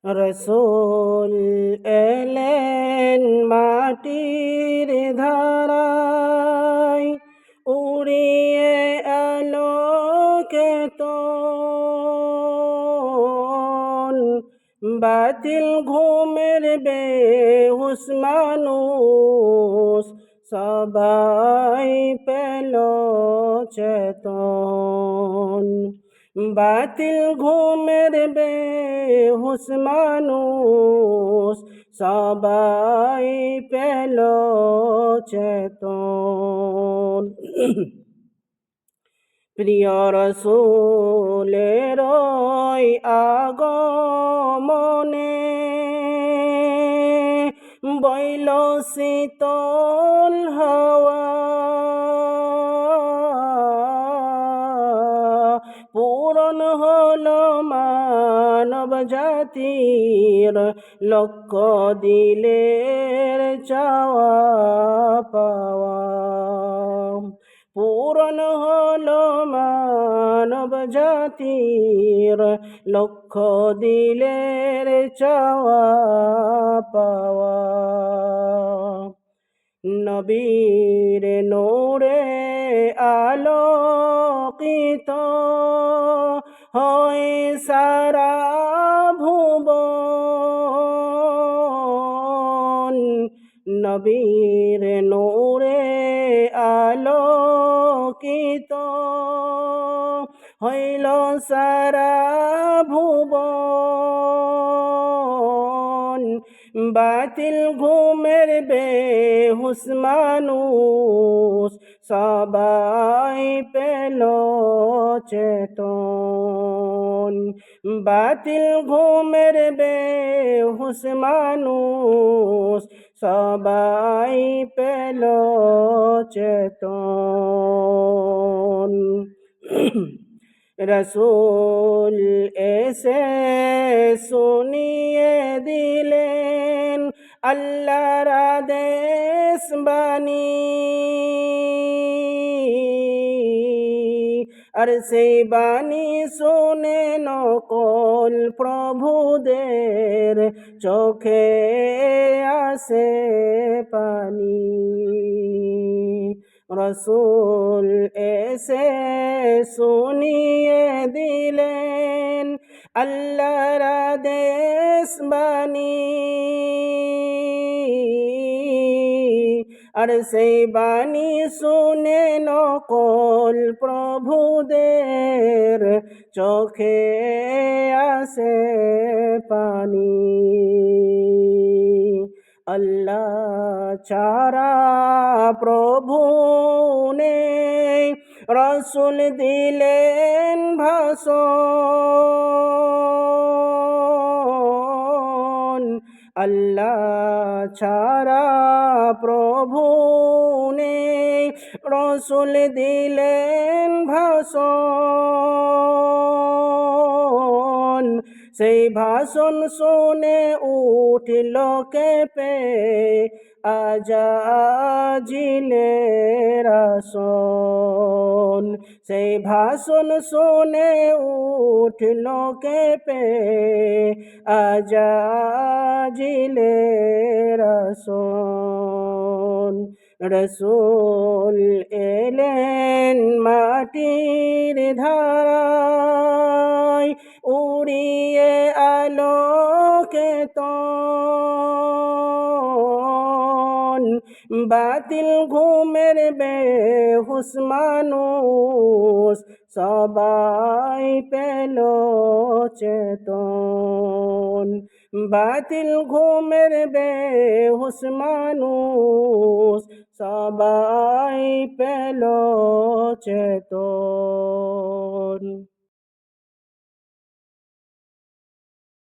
রসুল এলেন মাটির ধারায়, উড়িয়ে আলোকে তন, বাতিল ঘুমের বেহুশ মানুষ সবাই পেল চেতন। বাতিল ঘুমের বেহুশ মানুষ সবাই পেল চেতন। প্রিয় রসুলের আগমনে বইল শীতল হাওয়া, পূরণ হলো মানব জাতির লক্ষ দিলের চাওয়া পাওয়া। পূরণ হলো মানব জাতির লক্ষ দিলের চাওয়া পাওয়া। নবীর নূরে আলোকিত হয় সারা ভুবন, নবীর নূরে আলোকিত হইল সারা ভুবন। বাতিল ঘুমের বেহুশ মানুষ সবাই পেল চেতন। বাতিল ঘুমের বেহুশ মানুষ সবাই পেল চেতন। রসুল এসে শুনিয়ে দিলেন আল্লাহর আদেশ বাণী, আর সেই বাণী শুনে নকল প্রভুদের চোখে আসে পানি। রসুল এসে শুনিয়ে দিলেন আল্লাহর আদেশ বাণী, আর সেই বাণী শুনে নকল প্রভুদের চোখে আসে পানি। আল্লাহ ছাড়া প্রভু নেই, রসুল দিলেন ভাষণ। আল্লাহ ছাড়া প্রভু নেই, রসুল দিলেন ভাষণ। সেই ভাষণ শুনে উঠিল কেঁপে আজাজিলের আসন। সেই ভাষণ শুনে উঠিল কেঁপে আজাজিলের আসন। রসুল এলেন মাটির ধারায়, উড়িয়ে আলোকে তন, বাতিল ঘুমের বেহুশ মানুষ সবাই পেল চেতন। বাতিল ঘুমের বেহুশ মানুষ সবাই পেল চেতন।